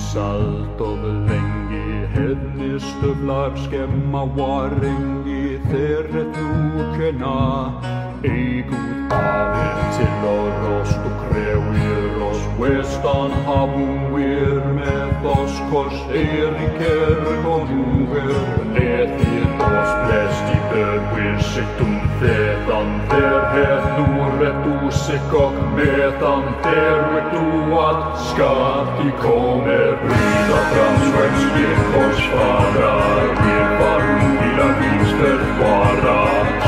salt och länge hennes stövlar skrämma warengi terret nukena ei god ave till oss och kräver oss westan havuir med oss kors eriker konuger letir oss bläst i bögvir siktum thetan terhet nuret usik och metan tervet uat skatti kommer brida fram svensk korsfarar vi varum vila vinster vara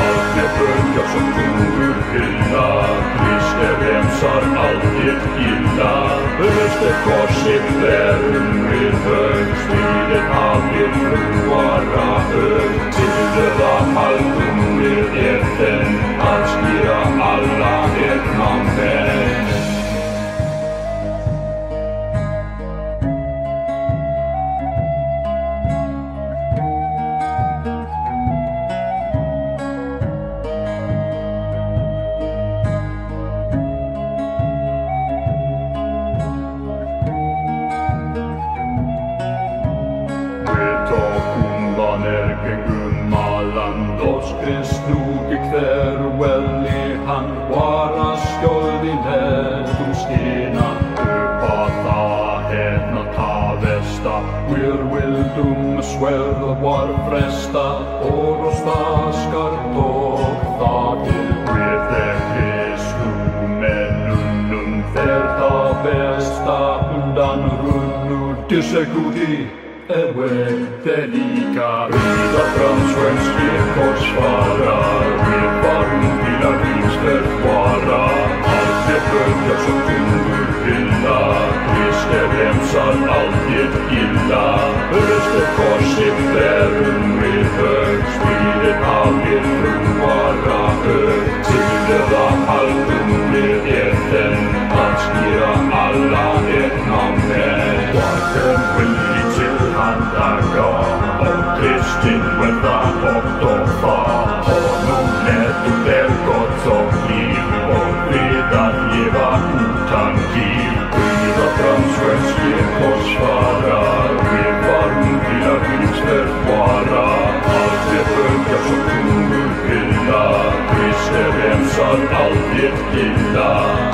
allt med bögar som tror hylla Krister rensar alltid illa Öste korset där ungrid hög Stridet aldrig fruara hög Tillöva allt med FN Att skira alla egna män Kristnuki kvervelli han varas skjöldinhet stena uppata hetna tavesta virvildum svärd var fresta orosta skartog thadil vete Kristu menunnum ferta besta undan runnu tysegudi Ewe delika Rida fram svensk korsfarar Vi varum vila vinster vara Allt det bögar som tror hylla Krister rensar alltid illa Öster korset där ungrid hög Stridet aldrig fruara hög Tillöva allt med FN Att skira alla egna män Varken willig till handaga Och kristin vända och doffa Honom lät du väl gott som liv Och redan leva utan giv Rida fram svensk korsfarar Vi varum vila vinster vara Allt det bögar som tror hylla Krister rensar alltid illa